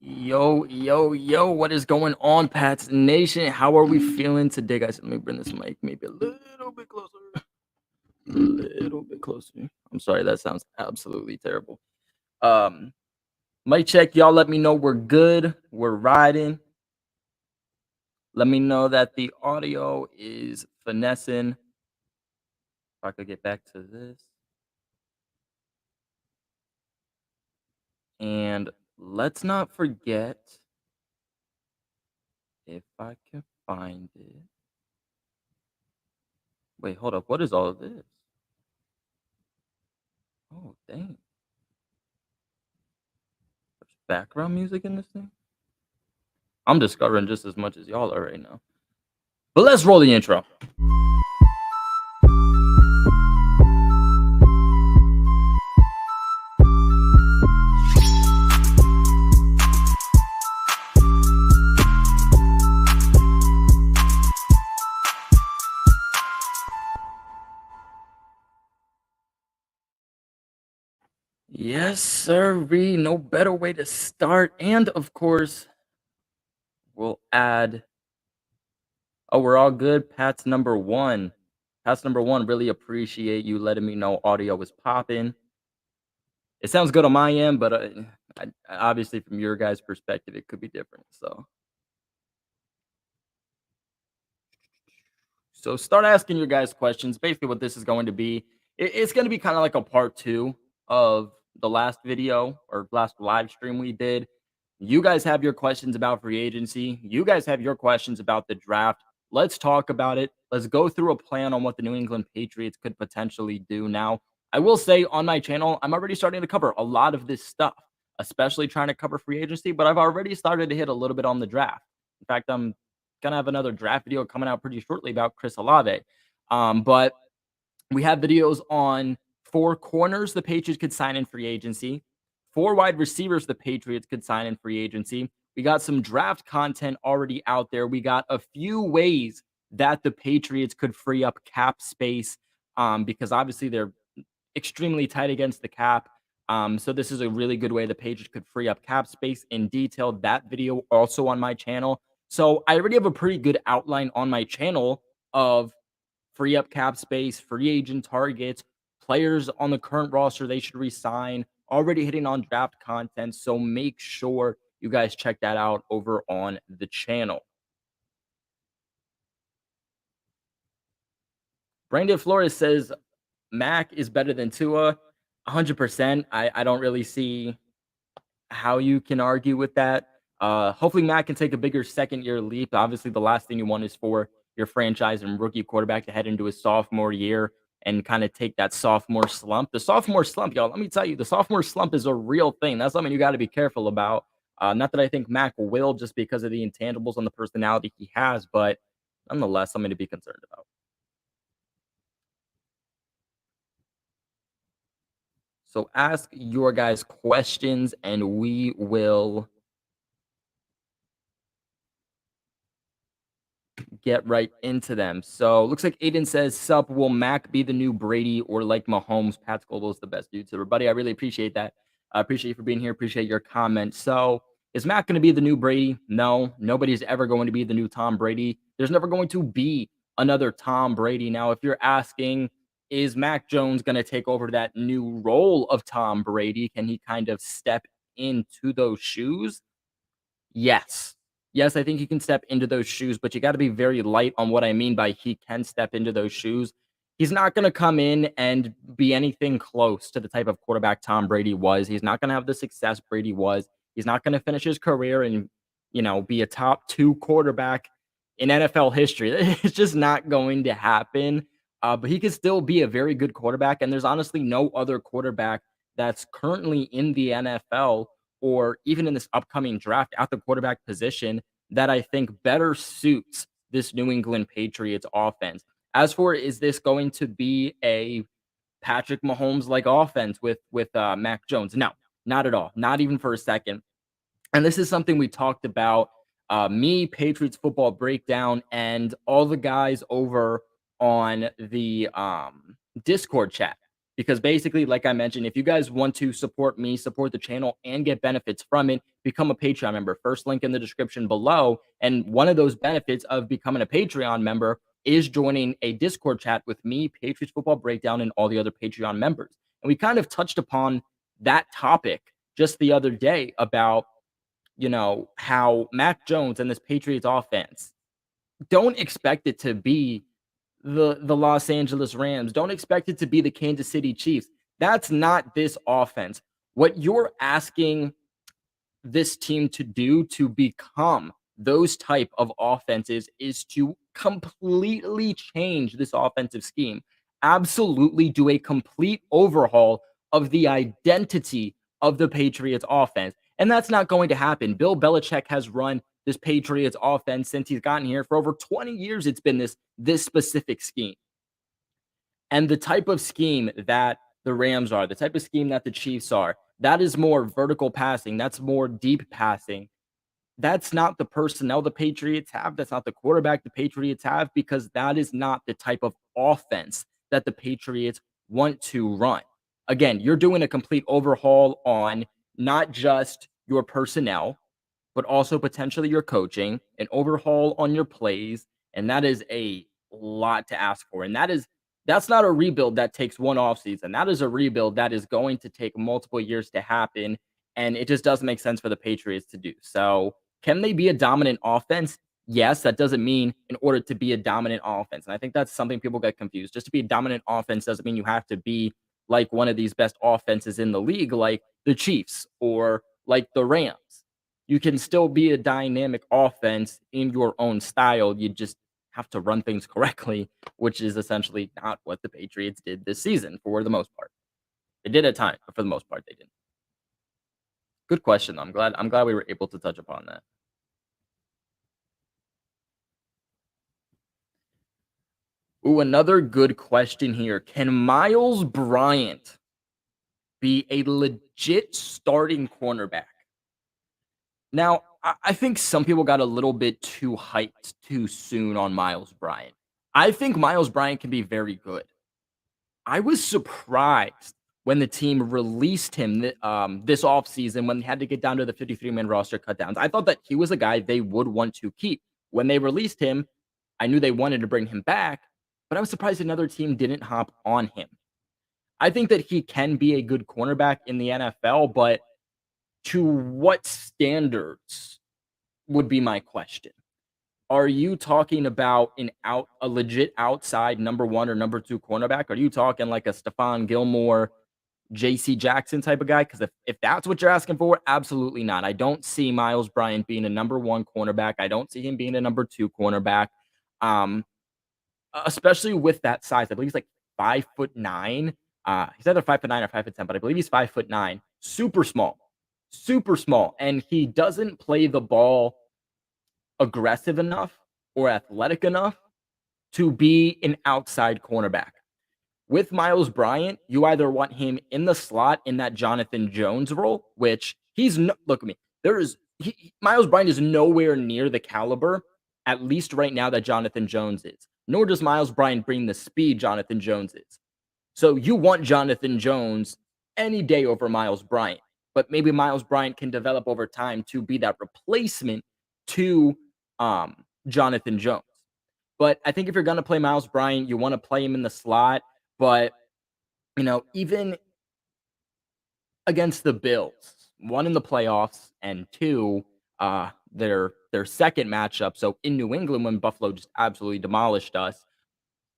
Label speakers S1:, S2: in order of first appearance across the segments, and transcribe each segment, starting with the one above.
S1: Yo, what is going on, Pats Nation? How are we feeling today, guys? Let me bring this mic maybe a little bit closer. A little bit closer. I'm sorry, that sounds absolutely terrible. Mic check, y'all. Let me know we're good. We're riding. Let me know that the audio is finessing. If I could get back to this. And let's not forget, if I can find it. Wait, hold up. What is all of this? Oh, dang. There's background music in this thing? I'm discovering just as much as y'all are right now. But let's roll the intro. Yes, sirree. No better way to start. And of course, we'll add. Oh, we're all good. Pat's number one. Pat's number one. Really appreciate you letting me know audio was popping. It sounds good on my end, but obviously from your guys' perspective, it could be different. So start asking your guys questions. Basically, what this is going to be, it's going to be kind of like a part two of the last video or last live stream we did. You guys have your questions about free agency. You guys have your questions about the draft. Let's talk about it. Let's go through a plan on what the New England Patriots could potentially do. Now, I will say on my channel, I'm already starting to cover a lot of this stuff, especially trying to cover free agency, but I've already started to hit a little bit on the draft. In fact, I'm gonna have another draft video coming out pretty shortly about Chris Olave. But we have videos on 4 corners the Patriots could sign in free agency, 4 wide receivers the Patriots could sign in free agency. We got some draft content already out there. We got a few ways that the Patriots could free up cap space because obviously they're extremely tight against the cap. So this is a really good way the Patriots could free up cap space. In detail, that video also on my channel. So I already have a pretty good outline on my channel of free up cap space, free agent targets, players on the current roster they should resign, already hitting on draft content. So make sure you guys check that out over on the channel. Brandon Flores says Mac is better than Tua. 100%. I don't really see how you can argue with that. Hopefully Mac can take a bigger second-year leap. Obviously, the last thing you want is for your franchise and rookie quarterback to head into his sophomore year and kind of take that sophomore slump. The sophomore slump, y'all, let me tell you, the sophomore slump is a real thing. That's something you got to be careful about. Not that I think Mac will just because of the intangibles and the personality he has, but nonetheless, something to be concerned about. So ask your guys questions and we will get right into them. So looks like Aiden says, sup, will Mac be the new Brady or like Mahomes? Pat's Global is the best dude. So everybody, I really appreciate that. I appreciate you for being here. Appreciate your comment. So is Mac going to be the new Brady? No, nobody's ever going to be the new Tom Brady. There's never going to be another Tom Brady. Now, if you're asking, is Mac Jones going to take over that new role of Tom Brady? Can he kind of step into those shoes? Yes. Yes, I think he can step into those shoes, but you got to be very light on what I mean by he can step into those shoes. He's not going to come in and be anything close to the type of quarterback Tom Brady was. He's not going to have the success Brady was. He's not going to finish his career and, be a top 2 quarterback in NFL history. It's just not going to happen. But he could still be a very good quarterback. And there's honestly no other quarterback that's currently in the NFL or even in this upcoming draft at the quarterback position that I think better suits this New England Patriots offense. As for, is this going to be a Patrick Mahomes-like offense with Mac Jones? No, not at all. Not even for a second. And this is something we talked about, me, Patriots Football Breakdown, and all the guys over on the Discord chat. Because basically, like I mentioned, if you guys want to support me, support the channel, and get benefits from it, become a Patreon member. First link in the description below. And one of those benefits of becoming a Patreon member is joining a Discord chat with me, Patriots Football Breakdown, and all the other Patreon members. And we kind of touched upon that topic just the other day about, how Mac Jones and this Patriots offense, don't expect it to be the Los Angeles Rams. Don't expect it to be the Kansas City Chiefs. That's not this offense. What you're asking this team to do to become those type of offenses is to completely change this offensive scheme. Absolutely do a complete overhaul of the identity of the Patriots offense. And that's not going to happen. Bill Belichick has run this Patriots offense since he's gotten here. For over 20 years, it's been this specific scheme. And the type of scheme that the Rams are, the type of scheme that the Chiefs are, that is more vertical passing. That's more deep passing. That's not the personnel the Patriots have. That's not the quarterback the Patriots have, because that is not the type of offense that the Patriots want to run. Again, you're doing a complete overhaul on not just your personnel, but also potentially your coaching, an overhaul on your plays, and that is a lot to ask for. And that's not a rebuild that takes one offseason. That is a rebuild that is going to take multiple years to happen, and it just doesn't make sense for the Patriots to do. So, can they be a dominant offense? Yes, that doesn't mean in order to be a dominant offense. And I think that's something people get confused. Just to be a dominant offense doesn't mean you have to be like one of these best offenses in the league, like the Chiefs or like the Rams. You can still be a dynamic offense in your own style. You just have to run things correctly, which is essentially not what the Patriots did this season for the most part. They did at times, but for the most part, they didn't. Good question. I'm glad we were able to touch upon that. Ooh, another good question here. Can Miles Bryant be a legit starting cornerback? Now, I think some people got a little bit too hyped too soon on Miles Bryant. I think Miles Bryant can be very good. I was surprised when the team released him this offseason when they had to get down to the 53-man roster cutdowns. I thought that he was a guy they would want to keep. When they released him, I knew they wanted to bring him back, but I was surprised another team didn't hop on him. I think that he can be a good cornerback in the NFL, but to what standards would be my question. Are you talking about a legit outside number 1 or number 2 cornerback? Are you talking like a Stephon Gilmore, JC Jackson type of guy? Because if that's what you're asking for, absolutely not. I don't see Miles Bryant being a number 1 cornerback. I don't see him being a number 2 cornerback. Um, Especially with that size. I believe he's like 5'9". He's either 5'9" or 5'10", but I believe he's 5'9". Super small. Super small. And he doesn't play the ball aggressive enough or athletic enough to be an outside cornerback. With Miles Bryant, you either want him in the slot in that Jonathan Jones role, which look at me. Miles Bryant is nowhere near the caliber, at least right now, that Jonathan Jones is. Nor does Miles Bryant bring the speed Jonathan Jones is. So you want Jonathan Jones any day over Miles Bryant. But maybe Miles Bryant can develop over time to be that replacement to Jonathan Jones. But I think if you're going to play Miles Bryant, you want to play him in the slot. But, even against the Bills, one in the playoffs and two, their second matchup. So in New England, when Buffalo just absolutely demolished us,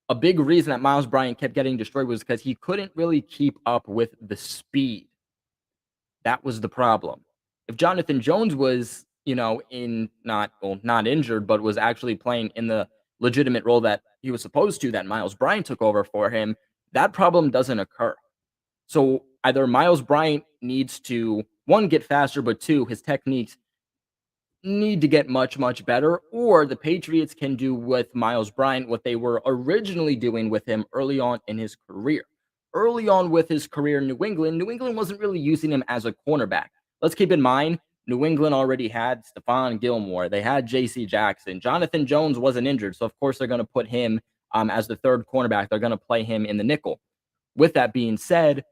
S1: a big reason that Miles Bryant kept getting destroyed was because he couldn't really keep up with the speed. That was the problem. If Jonathan Jones was, not injured, but was actually playing in the legitimate role that he was supposed to, that Miles Bryant took over for him, that problem doesn't occur. So either Miles Bryant needs to, one, get faster, but two, his techniques need to get much, much better, or the Patriots can do with Miles Bryant what they were originally doing with him early on in his career. Early on with his career in New England wasn't really using him as a cornerback. Let's keep in mind, New England already had Stephon Gilmore. They had JC Jackson. Jonathan Jones wasn't injured, so of course they're going to put him as the third cornerback. They're going to play him in the nickel. with that being said,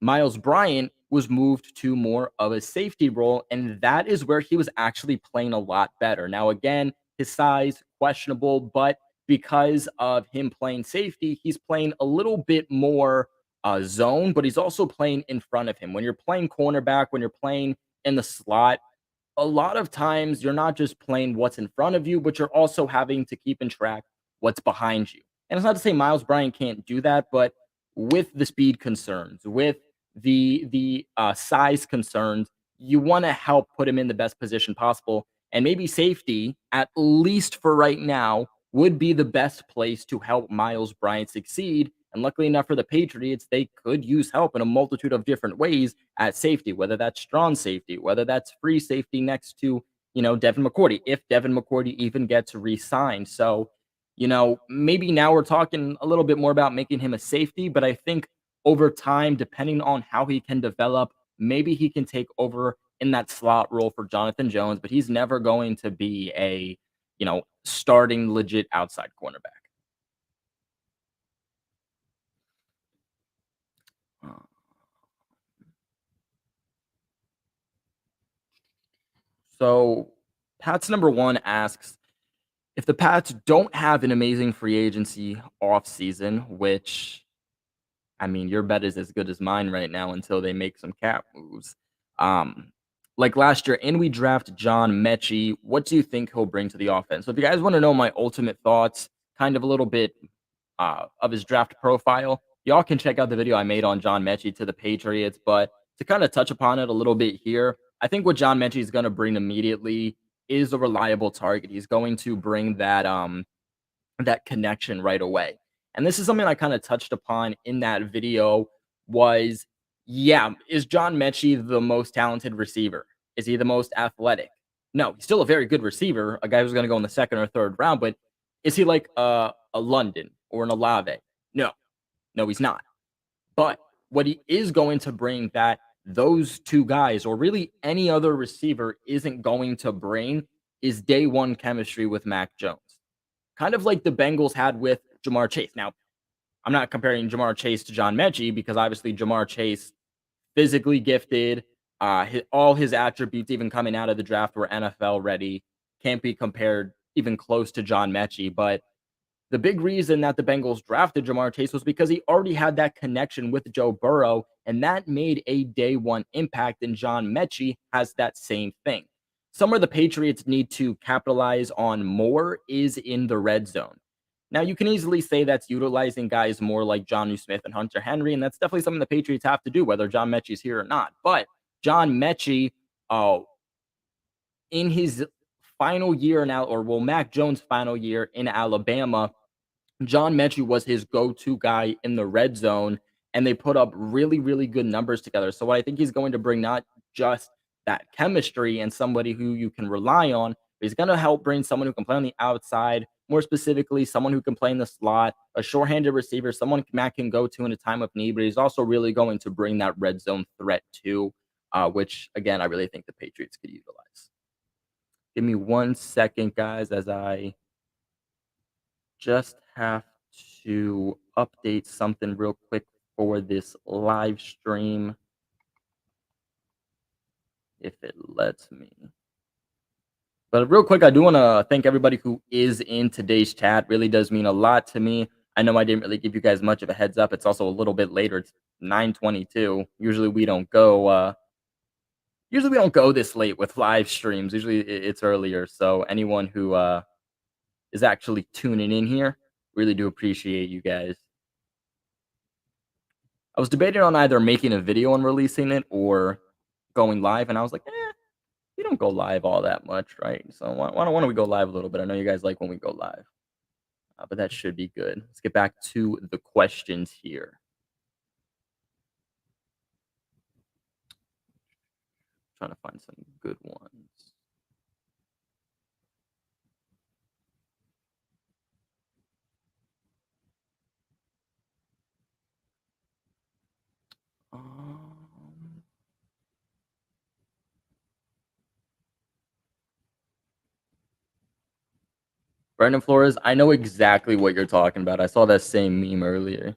S1: Miles Bryant was moved to more of a safety role, and that is where he was actually playing a lot better. Now, again, his size questionable, but because of him playing safety, he's playing a little bit more zone, but he's also playing in front of him. When you're playing cornerback, when you're playing in the slot, a lot of times you're not just playing what's in front of you, but you're also having to keep in track what's behind you. And it's not to say Miles Bryant can't do that, but with the speed concerns, with the size concerns, you want to help put him in the best position possible. And maybe safety, at least for right now, would be the best place to help Miles Bryant succeed. And luckily enough for the Patriots, they could use help in a multitude of different ways at safety, whether that's strong safety, whether that's free safety next to, Devin McCourty, if Devin McCourty even gets re-signed. So, maybe now we're talking a little bit more about making him a safety, but I think over time, depending on how he can develop, maybe he can take over in that slot role for Jonathan Jones, but he's never going to be a, starting legit outside cornerback. Uh, So, Pat's number one asks, if the Pats don't have an amazing free agency offseason, which, I mean, your bet is as good as mine right now until they make some cap moves. Um, like last year, and we draft John Metchie. What do you think he'll bring to the offense? So, if you guys want to know my ultimate thoughts, kind of a little bit of his draft profile, y'all can check out the video I made on John Metchie to the Patriots. But to kind of touch upon it a little bit here, I think what John Metchie is going to bring immediately is a reliable target. He's going to bring that connection right away. And this is something I kind of touched upon in that video was, yeah, is John Metchie the most talented receiver? Is he the most athletic? No, he's still a very good receiver, a guy who's going to go in the second or third round, but is he like a London or an Olave? No, no, he's not. But what he is going to bring that those two guys, or really any other receiver, isn't going to bring is day one chemistry with Mac Jones. Kind of like the Bengals had with Jamar Chase. Now, I'm not comparing Jamar Chase to John Metchie because obviously Jamar Chase, physically gifted, all his attributes, even coming out of the draft, were NFL ready. Can't be compared even close to John Metchie. But the big reason that the Bengals drafted Jamar Chase was because he already had that connection with Joe Burrow, and that made a day one impact. And John Metchie has that same thing. Somewhere the Patriots need to capitalize on more is in the red zone. Now, you can easily say that's utilizing guys more like Jonnu Smith and Hunter Henry, and that's definitely something the Patriots have to do, whether John Metchie's here or not. But John Metchie, uh, in his final year now, or well, Mac Jones' final year in Alabama, John Metchie was his go-to guy in the red zone, and they put up really, really good numbers together. So what I think he's going to bring, not just that chemistry and somebody who you can rely on, but he's going to help bring someone who can play on the outside, more specifically, someone who can play in the slot, a short-handed receiver, someone Matt can go to in a time of need, but he's also really going to bring that red zone threat too, which, again, I really think the Patriots could utilize. Give me 1 second, guys, as I just have to update something real quick for this live stream, if it lets me. But real quick, I do want to thank everybody who is in today's chat. Really does mean a lot to me. I know I didn't really give you guys much of a heads up. It's also a little bit later. It's 9:22. Usually we don't go this late with live streams. Usually it's earlier. So anyone who is actually tuning in here, really do appreciate you guys. I was debating on either making a video and releasing it or going live, and I was like, we don't go live all that much, right? So why don't we go live a little bit? I know you guys like when we go live, but that should be good. Let's get back to the questions here. Trying to find some good ones. Brandon Flores, I know exactly what you're talking about. I saw that same meme earlier.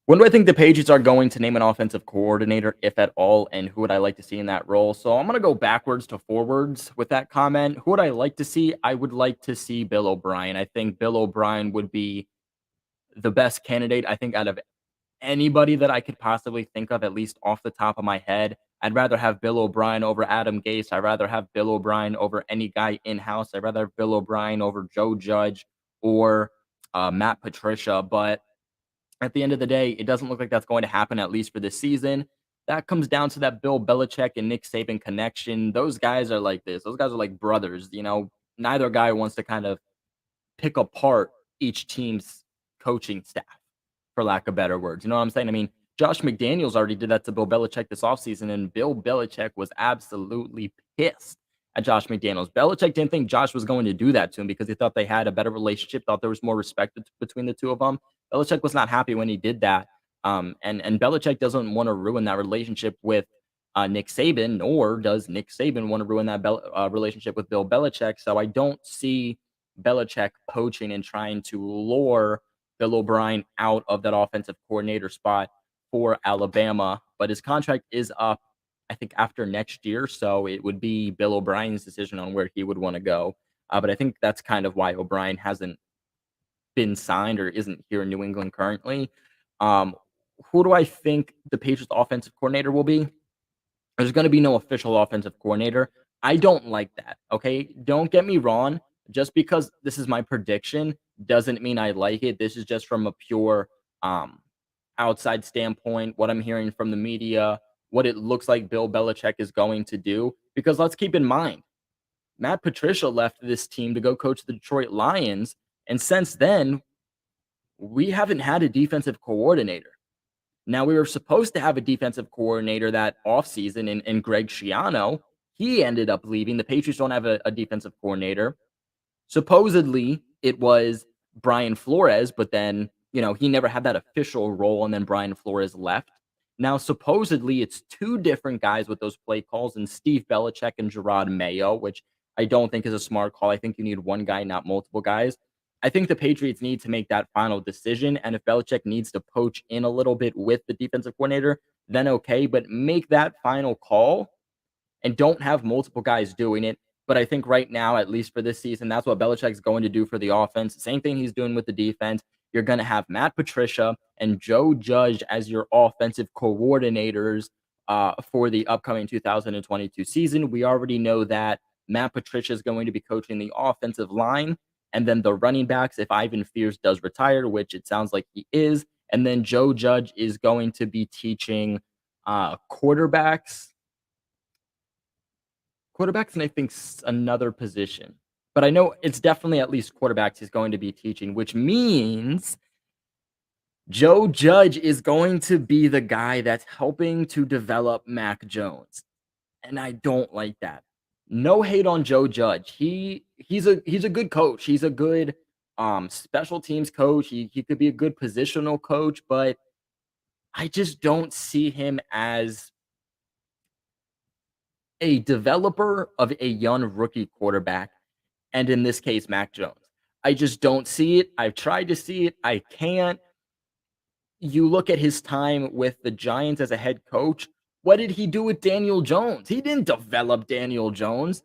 S1: When do I think the Patriots are going to name an offensive coordinator, if at all, and who would I like to see in that role? So I'm going to go backwards to forwards with that comment. Who would I like to see? I would like to see Bill O'Brien. I think Bill O'Brien would be the best candidate, I think, out of anybody that I could possibly think of, at least off the top of my head. I'd rather have Bill O'Brien over Adam Gase. I'd rather have Bill O'Brien over any guy in house. I'd rather have Bill O'Brien over Joe Judge or Matt Patricia. But at the end of the day, it doesn't look like that's going to happen, at least for this season. That comes down to that Bill Belichick and Nick Saban connection. Those guys are like this. Those guys are like brothers. Neither guy wants to kind of pick apart each team's coaching staff, for lack of better words. You know what I'm saying? I mean, Josh McDaniels already did that to Bill Belichick this offseason, and Bill Belichick was absolutely pissed at Josh McDaniels. Belichick didn't think Josh was going to do that to him because he thought they had a better relationship, thought there was more respect between the two of them. Belichick was not happy when he did that. And Belichick doesn't want to ruin that relationship with Nick Saban, nor does Nick Saban want to ruin that relationship with Bill Belichick. So I don't see Belichick poaching and trying to lure Bill O'Brien out of that offensive coordinator spot for Alabama. But his contract is up, I think, after next year. So it would be Bill O'Brien's decision on where he would want to go. But I think that's kind of why O'Brien hasn't been signed or isn't here in New England currently. Um, who do I think the Patriots offensive coordinator will be? There's going to be no official offensive coordinator. I don't like that. Okay. Don't get me wrong. Just because this is my prediction doesn't mean I like it. This is just from a pure um, outside standpoint, what I'm hearing from the media, what it looks like Bill Belichick is going to do. Because let's keep in mind, Matt Patricia left this team to go coach the Detroit Lions. And since then, we haven't had a defensive coordinator. Now, we were supposed to have a defensive coordinator that offseason in Greg Schiano. He ended up leaving. The Patriots don't have a defensive coordinator. Supposedly, it was Brian Flores, but then, he never had that official role, and then Brian Flores left. Now, supposedly, it's two different guys with those play calls, and Steve Belichick and Gerard Mayo, which I don't think is a smart call. I think you need one guy, not multiple guys. I think the Patriots need to make that final decision, and if Belichick needs to poach in a little bit with the defensive coordinator, then okay, but make that final call and don't have multiple guys doing it. But I think right now, at least for this season, that's what Belichick's going to do for the offense. Same thing he's doing with the defense. You're going to have Matt Patricia and Joe Judge as your offensive coordinators for the upcoming 2022 season. We already know that Matt Patricia is going to be coaching the offensive line, and then the running backs, if Ivan Fears does retire, which it sounds like he is, and then Joe Judge is going to be teaching quarterbacks. Quarterbacks, and I think another position. But I know it's definitely at least quarterbacks he's going to be teaching, which means Joe Judge is going to be the guy that's helping to develop Mac Jones. And I don't like that. No hate on Joe Judge. He's a good coach. He's a good special teams coach. He could be a good positional coach, but I just don't see him as a developer of a young rookie quarterback, and in this case, Mac Jones. I just don't see it. I've tried to see it. I can't. You look at his time with the Giants as a head coach. What did he do with Daniel Jones? He didn't develop Daniel Jones.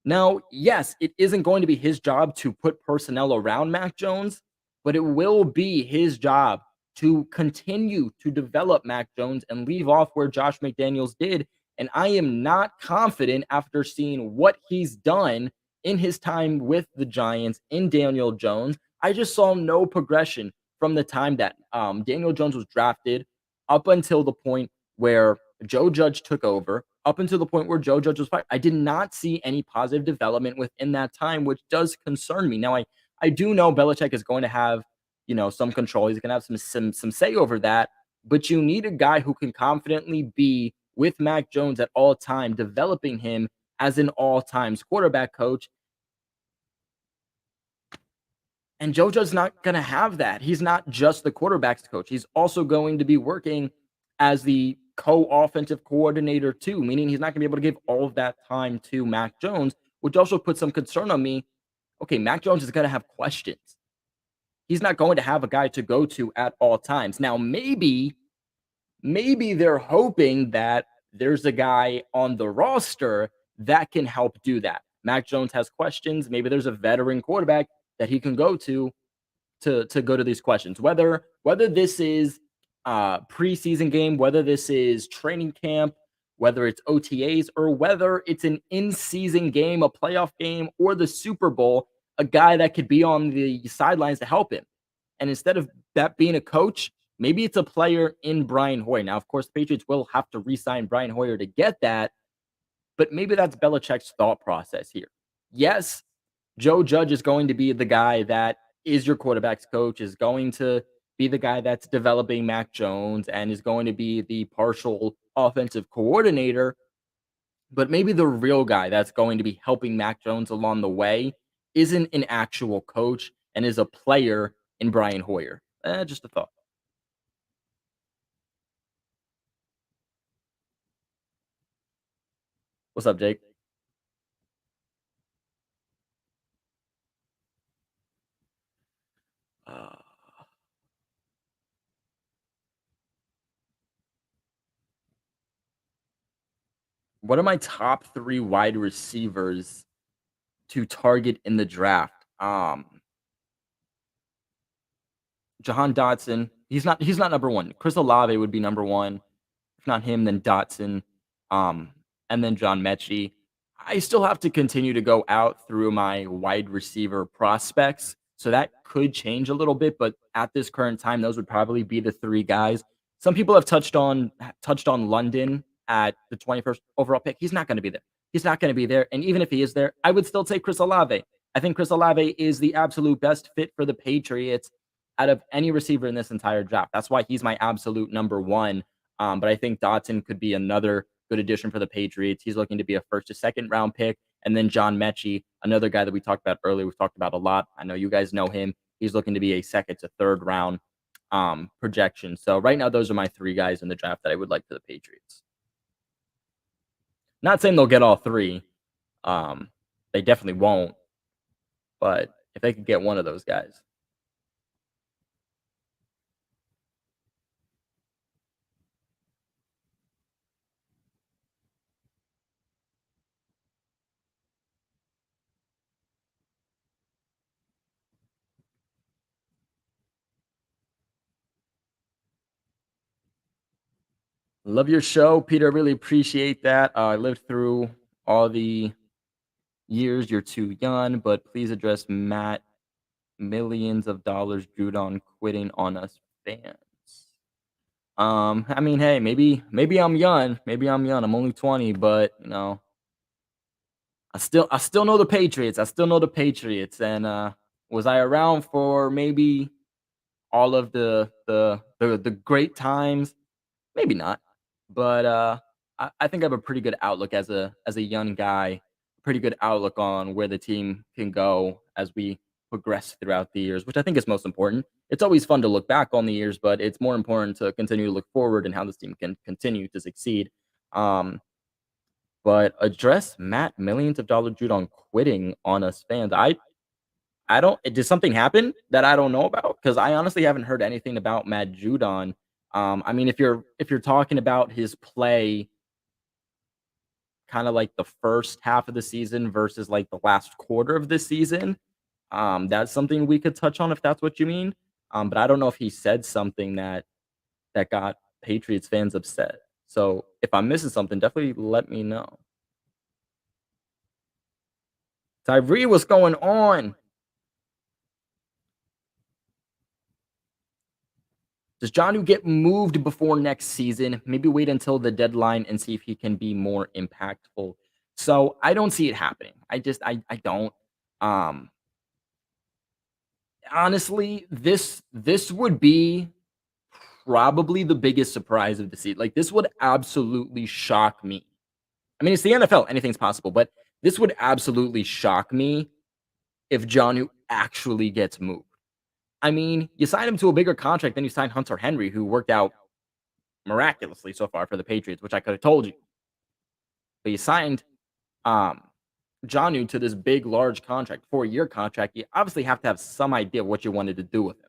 S1: Now, yes, it isn't going to be his job to put personnel around Mac Jones, but it will be his job to continue to develop Mac Jones and leave off where Josh McDaniels did. And I am not confident after seeing what he's done in his time with the Giants in Daniel Jones. I just saw no progression from the time that Daniel Jones was drafted up until the point where Joe Judge took over, up until the point where Joe Judge was fired. I did not see any positive development within that time, which does concern me. Now, I do know Belichick is going to have, some control. He's going to have some say over that, but you need a guy who can confidently be with Mac Jones at all time, developing him as an all times quarterback coach. And Joe Judge's not going to have that. He's not just the quarterbacks coach. He's also going to be working as the co-offensive coordinator too, meaning he's not going to be able to give all of that time to Mac Jones, which also puts some concern on me. Okay, Mac Jones is going to have questions. he's not going to have a guy to go to at all times. Now, maybe they're hoping that there's a guy on the roster that can help do that. Mac Jones has questions. Maybe there's a veteran quarterback that he can go to go to these questions. Whether this is preseason game, whether this is training camp, whether it's OTAs, or whether it's an in-season game, a playoff game, or the Super Bowl, a guy that could be on the sidelines to help him. And instead of that being a coach, maybe it's a player in Brian Hoyer. Now, of course, the Patriots will have to re-sign Brian Hoyer to get that, but maybe that's Belichick's thought process here. Yes, Joe Judge is going to be the guy that is your quarterback's coach, is going to be the guy that's developing Mac Jones and is going to be the partial offensive coordinator. But maybe the real guy that's going to be helping Mac Jones along the way isn't an actual coach and is a player in Brian Hoyer. Just a thought. What's up, Jake? Uh, what are my top three wide receivers to target in the draft? Jahan Dotson. He's not number one. Chris Olave would be number one. If not him, then Dotson, um, and then John Metchie. I still have to continue to go out through my wide receiver prospects, so that could change a little bit. But at this current time, those would probably be the three guys. Some people have touched on London at the 21st overall pick. He's not going to be there. He's not going to be there. And even if he is there, I would still take Chris Olave. I think Chris Olave is the absolute best fit for the Patriots out of any receiver in this entire draft. That's why he's my absolute number one. But I think Dotson could be another good addition for the Patriots. He's looking to be a first or second round pick. And then John Metchie, another guy that we talked about earlier, we've talked about a lot. I know you guys know him. He's looking to be a second to third round projection. So right now, those are my three guys in the draft that I would like for the Patriots. Not saying they'll get all three. They definitely won't. But if they could get one of those guys. Love your show, Peter. I really appreciate that. I lived through all the years. You're too young, but please address Matt. Millions of dollars Judon quitting on us fans. I mean, hey, maybe I'm young. Maybe I'm young. I'm only 20, but I still know the Patriots. I still know the Patriots. And was I around for maybe all of the great times? Maybe not. But I think I have a pretty good outlook as a young guy, pretty good outlook on where the team can go as we progress throughout the years, which I think is most important. It's always fun to look back on the years, but it's more important to continue to look forward and how this team can continue to succeed. Um, but address Matt millions of dollar Judon quitting on us fans. I don't. Did something happen that I don't know about? Because I honestly haven't heard anything about Matt Judon. I mean, if you're talking about his play, kind of like the first half of the season versus like the last quarter of the season, that's something we could touch on if that's what you mean. But I don't know if he said something that got Patriots fans upset. So if I'm missing something, definitely let me know. Tyree, what's going on? Does Jonnu get moved before next season? Maybe wait until the deadline and see if he can be more impactful. So I don't see it happening. I don't. Um Honestly, this would be probably the biggest surprise of the season. Like this would absolutely shock me. I mean, it's the NFL, anything's possible, but this would absolutely shock me if Jonnu actually gets moved. I mean, you signed him to a bigger contract than you signed Hunter Henry, who worked out miraculously so far for the Patriots, which I could have told you. But you signed um Jonnu to this big, large contract, 4-year contract, you obviously have to have some idea of what you wanted to do with him.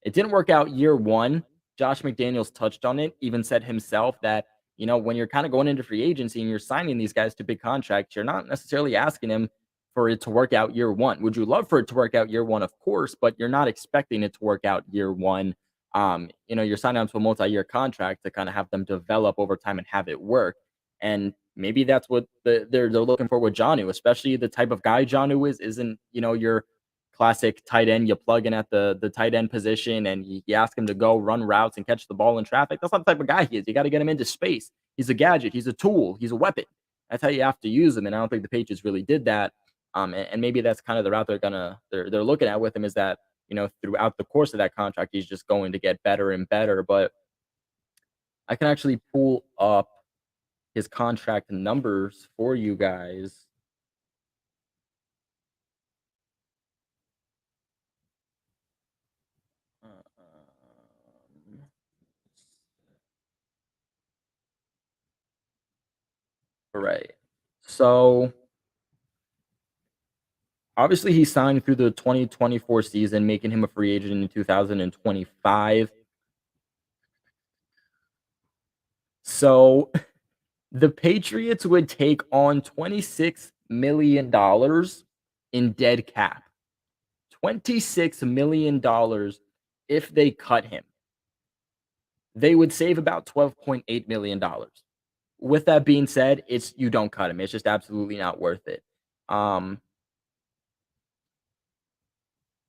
S1: It didn't work out year 1. Josh McDaniels touched on it, even said himself that, when you're kinda going into free agency and you're signing these guys to big contracts, you're not necessarily asking them for it to work out year 1. Would you love for it to work out year 1? Of course, but you're not expecting it to work out year 1. You're signing them to a multi-year contract to kinda have them develop over time and have it work, and maybe that's what they're looking for with Jonnu, especially the type of guy Jonnu isn't, your classic tight end. You plug in at the tight end position and you ask him to go run routes and catch the ball in traffic. That's not the type of guy he is. You got to get him into space. He's a gadget. He's a tool. He's a weapon. That's how you have to use him. And I don't think the Patriots really did that. And maybe that's kind of the route they're looking at with him is that throughout the course of that contract he's just going to get better and better. But I can actually pull up his contract numbers for you guys. Um, Right. So obviously he signed through the 2024 season, making him a free agent in 2025. So the Patriots would take on $26 million in dead cap. $26 million if they cut him. They would save about $12.8 million. With that being said, it's you don't cut him. It's just absolutely not worth it. Um,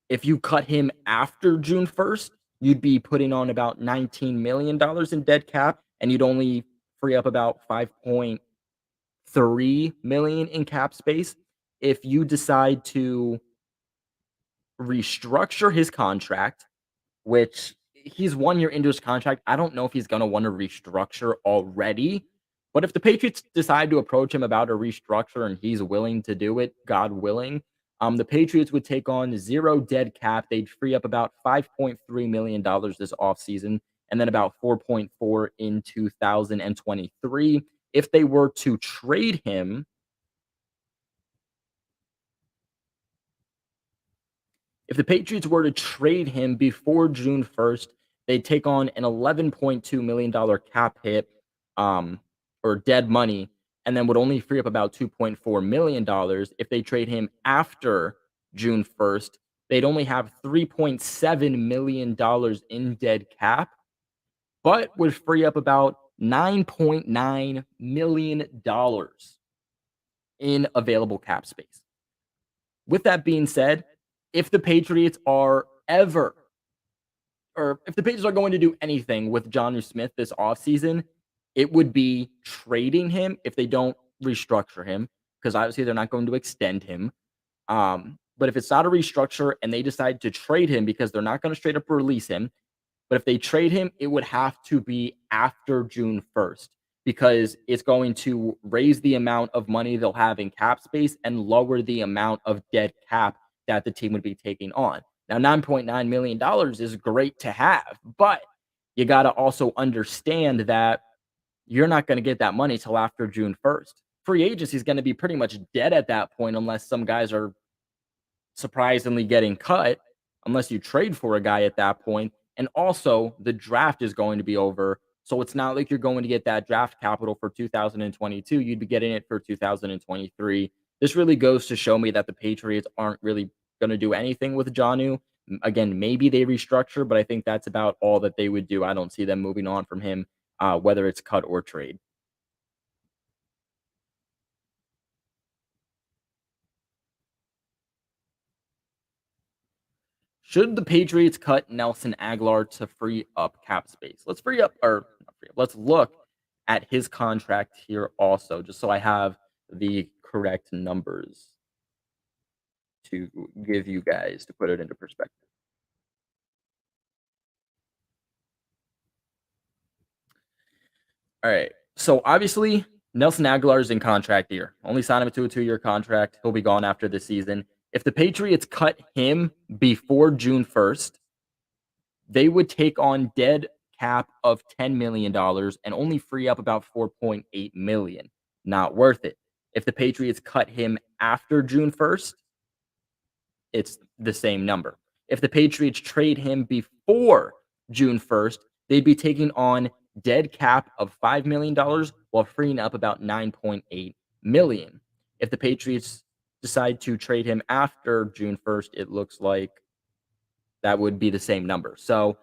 S1: If you cut him after June 1st, you'd be putting on about $19 million in dead cap, and you'd only free up about 5.3 million in cap space. If you decide to restructure his contract, which he's 1 year into his contract. I don't know if he's gonna wanna restructure already, but if the Patriots decide to approach him about a restructure and he's willing to do it, God willing, the Patriots would take on 0 dead cap. They'd free up about $5.3 million this offseason and then about 4.4 in 2023. If they were to trade him, if the Patriots were to trade him before June 1st, they'd take on an $11.2 million cap hit, um, or dead money, and then would only free up about $2.4 million. If they trade him after June 1st, they'd only have $3.7 million in dead cap, but would free up about $9.9 million in available cap space. With that being said, if the Patriots are ever or if the Patriots are going to do anything with Jonnu Smith this offseason, it would be trading him if they don't restructure him, because obviously they're not going to extend him. But if it's not a restructure and they decide to trade him because they're not going to straight up release him, but if they trade him, it would have to be after June 1st because it's going to raise the amount of money they'll have in cap space and lower the amount of dead cap that the team would be taking on. Now, $9.9 million is great to have, but you got to also understand that you're not going to get that money till after June 1st. Free agency is going to be pretty much dead at that point unless some guys are surprisingly getting cut unless you trade for a guy at that point. And also, the draft is going to be over. So it's not like you're going to get that draft capital for 2022. You'd be getting it for 2023. This really goes to show me that the Patriots aren't really going to do anything with Jonnu. Again, maybe they restructure, but I think that's about all that they would do. I don't see them moving on from him, whether it's cut or trade. Should the Patriots cut Nelson Agholor to free up cap space? Let's free up, or not free up, let's look at his contract here also, just so I have the correct numbers to give you guys to put it into perspective. All right. So obviously, Nelson Aguilar is in contract year. Only sign him to a 2-year contract. He'll be gone after the season. If the Patriots cut him before June 1st, they would take on dead cap of $10 million and only free up about 4.8 million. Not worth it. If the Patriots cut him after June 1st, it's the same number. If the Patriots trade him before June 1st, they'd be taking on dead cap of $5 million while freeing up about 9.8 million. If the Patriots decide to trade him after June 1st, it looks like that would be the same number. So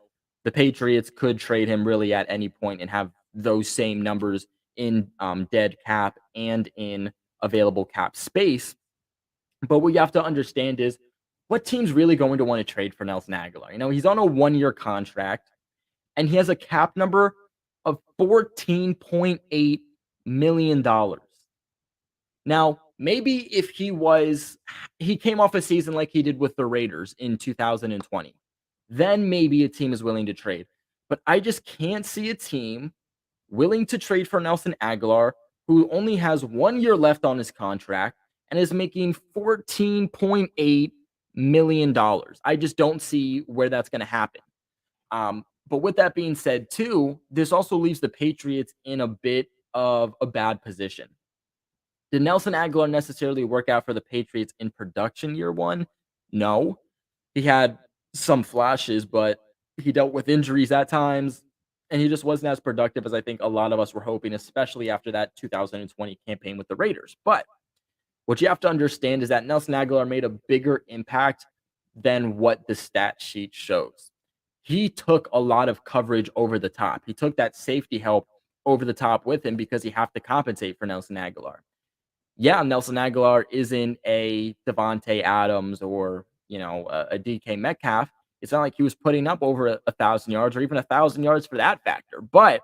S1: the Patriots could trade him really at any point and have those same numbers in dead cap and in available cap space. But what you have to understand is what team's really going to want to trade for Nelson Agholor? He's on a 1-year contract and he has a cap number of $14.8 million. Now, maybe if he came off a season like he did with the Raiders in 2020, then maybe a team is willing to trade. But I just can't see a team willing to trade for Nelson Agholor, who only has 1 year left on his contract and is making $14.8 million. I just don't see where that's going to happen. But with that being said, too, this also leaves the Patriots in a bit of a bad position. Did Nelson Agholor necessarily work out for the Patriots in production year one? No. He had some flashes, but he dealt with injuries at times, and he just wasn't as productive as I think a lot of us were hoping, especially after that 2020 campaign with the Raiders. But what you have to understand is that Nelson Agholor made a bigger impact than what the stat sheet shows. He took a lot of coverage over the top. He took that safety help over the top with him because you have to compensate for Nelson Agholor. Yeah, Nelson Agholor isn't a Devontae Adams or, a DK Metcalf. It's not like he was putting up over 1,000 yards or even 1,000 yards for that factor, but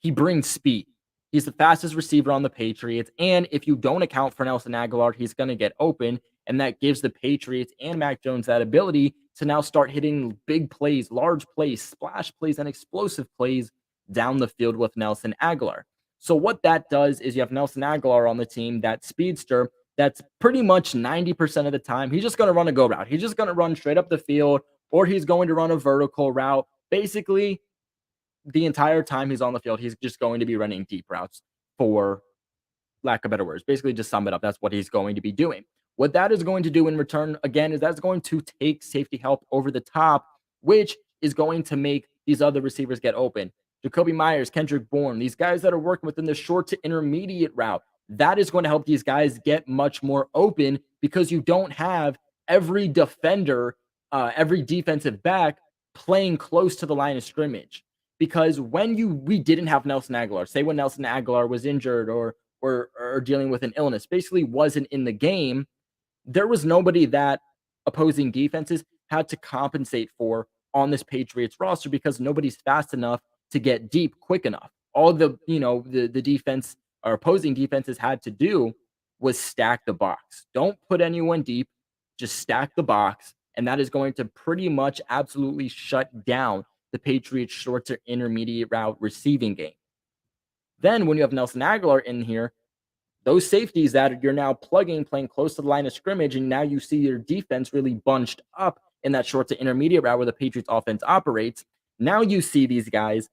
S1: he brings speed. He's the fastest receiver on the Patriots, and if you don't account for Nelson Agholor, he's going to get open, and that gives the Patriots and Mac Jones that ability to now start hitting big plays, large plays, splash plays, and explosive plays down the field with Nelson Agholor. So what that does is you have Nelson Agholor on the team, that speedster, that's pretty much 90% of the time, he's just going to run a go route. He's just going to run straight up the field, or he's going to run a vertical route. Basically, the entire time he's on the field, he's just going to be running deep routes, for lack of better words. Basically, just sum it up. That's what he's going to be doing. What that is going to do in return, again, is that's going to take safety help over the top, which is going to make these other receivers get open. Jacoby Myers, Kendrick Bourne, these guys that are working within the short to intermediate route, that is going to help these guys get much more open because you don't have every defender, every defensive back playing close to the line of scrimmage. Because when we didn't have Nelson Agholor, say when Nelson Agholor was injured or dealing with an illness, basically wasn't in the game, there was nobody that opposing defenses had to compensate for on this Patriots roster because nobody's fast enough to get deep quick enough. All the defense or opposing defenses had to do was stack the box. Don't put anyone deep, just stack the box, and that is going to pretty much absolutely shut down the Patriots short to intermediate route receiving game. Then when you have Nelson Agholor in here, those safeties that you're now playing close to the line of scrimmage, and now you see your defense really bunched up in that short to intermediate route where the Patriots offense operates. Now you see these guys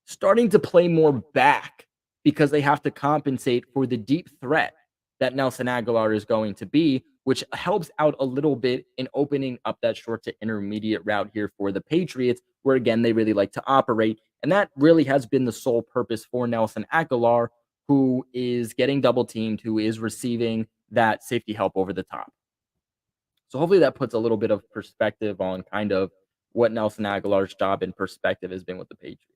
S1: starting to play more back because they have to compensate for the deep threat that Nelson Agholor is going to be, which helps out a little bit in opening up that short to intermediate route here for the Patriots, where again, they really like to operate. And that really has been the sole purpose for Nelson Agholor, who is getting double teamed, who is receiving that safety help over the top. So hopefully that puts a little bit of perspective on kind of what Nelson Agholor's job in perspective has been with the Patriots.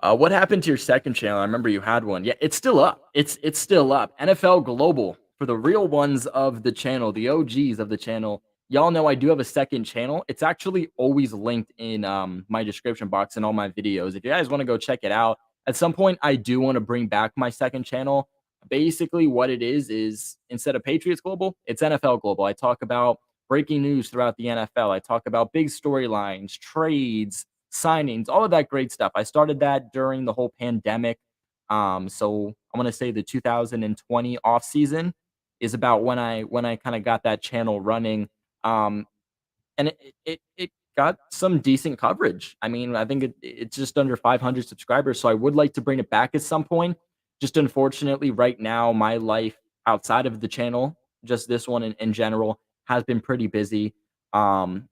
S1: What happened to your second channel? I remember you had one. Yeah, it's still up. It's still up. NFL Global, for the real ones of the channel, the OGs of the channel. Y'all know I do have a second channel. It's actually always linked in my description box in all my videos. If you guys want to go check it out, at some point I do want to bring back my second channel. Basically, what it is instead of Patriots Global, it's NFL Global. I talk about breaking news throughout the NFL. I talk about big storylines, trades, signings, all of that great stuff. I started that during the whole pandemic. So I want to say the 2020 offseason is about when I kind of got that channel running. And it got some decent coverage. I mean, I think it's just under 500 subscribers. So I would like to bring it back at some point. Just unfortunately, right now, my life outside of the channel, just this one in general, has been pretty busy. Um,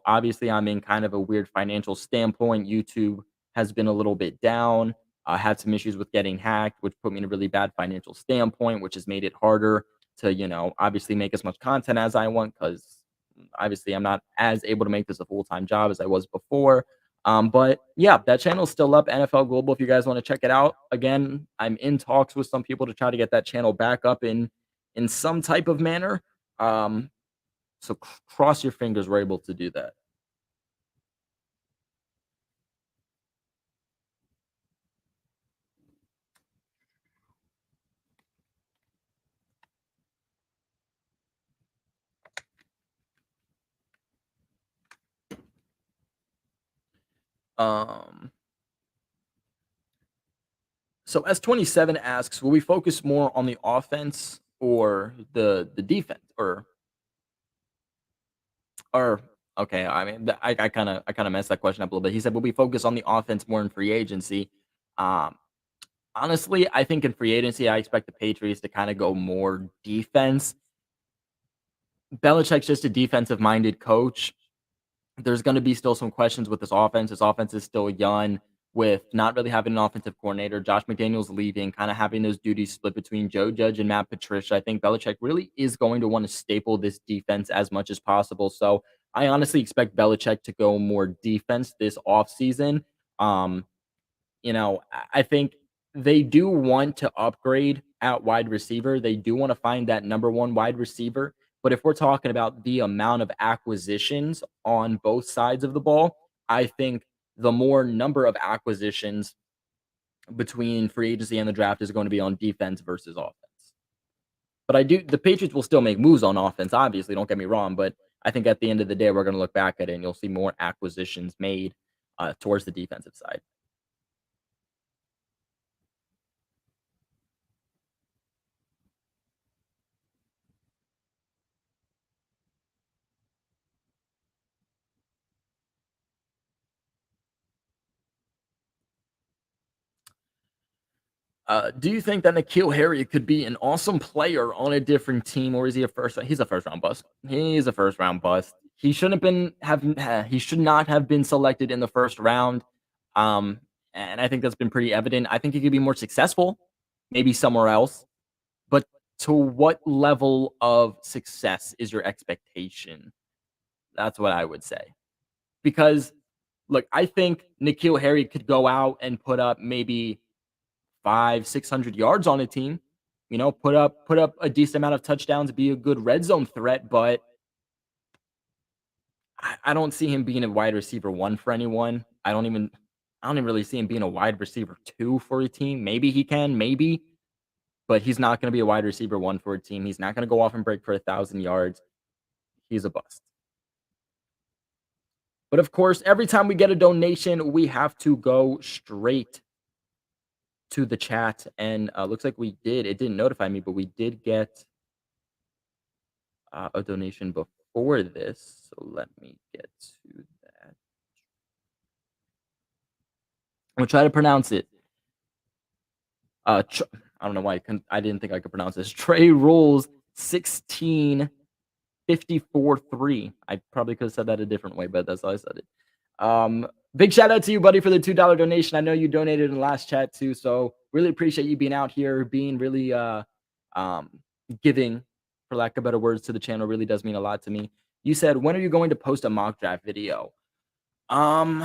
S1: obviously, I'm in kind of a weird financial standpoint. YouTube has been a little bit down. I had some issues with getting hacked, which put me in a really bad financial standpoint, which has made it harder to, obviously make as much content as I want because obviously I'm not as able to make this a full time job as I was before. But yeah, that channel's still up, NFL Global. If you guys want to check it out, again, I'm in talks with some people to try to get that channel back up in some type of manner. Um, so cross your fingers we're able to do that. Um, so S27 asks, will we focus more on the offense or the defense or okay, I mean, I kind of messed that question up a little bit. He said, "Will we focus on the offense more in free agency?" Um, Honestly, I think in free agency, I expect the Patriots to kind of go more defense. Belichick's just a defensive-minded coach. There's going to be still some questions with this offense. This offense is still young with not really having an offensive coordinator. Josh McDaniels leaving, kind of having those duties split between Joe Judge and Matt Patricia. I think Belichick really is going to want to staple this defense as much as possible. So I honestly expect Belichick to go more defense this offseason. Um, I think they do want to upgrade at wide receiver. They do want to find that number one wide receiver. But if we're talking about the amount of acquisitions on both sides of the ball, I think the more number of acquisitions between free agency and the draft is going to be on defense versus offense. But the Patriots will still make moves on offense, obviously, don't get me wrong. But I think at the end of the day, we're going to look back at it and you'll see more acquisitions made towards the defensive side. Do you think that N'Keal Harry could be an awesome player on a different team, or is he a first? He's a first round bust. He's a first round bust. He shouldn't have been he should not have been selected in the first round. Um, and I think that's been pretty evident. I think he could be more successful, maybe somewhere else. But to what level of success is your expectation? That's what I would say. Because look, I think N'Keal Harry could go out and put up maybe 600 yards on a team. Put up a decent amount of touchdowns, be a good red zone threat, but I don't see him being a wide receiver one for anyone. I don't even really see him being a wide receiver two for a team. Maybe he can, maybe, but he's not going to be a wide receiver one for a team. He's not going to go off and break for 1,000 yards. He's a bust. But of course, every time we get a donation, we have to go straight to the chat. And looks like we did. It didn't notify me, but we did get a donation before this. So let me get to that. I'm gonna try to pronounce it. I don't know why I didn't think I could pronounce this. Trey Rules 1654-3. I probably could have said that a different way, but that's how I said it. Big shout out to you, buddy, for the $2 donation. I know you donated in the last chat too, so really appreciate you being out here, being really um giving, for lack of better words, to the channel. Really does mean a lot to me. You said, when are you going to post a mock draft video? Um,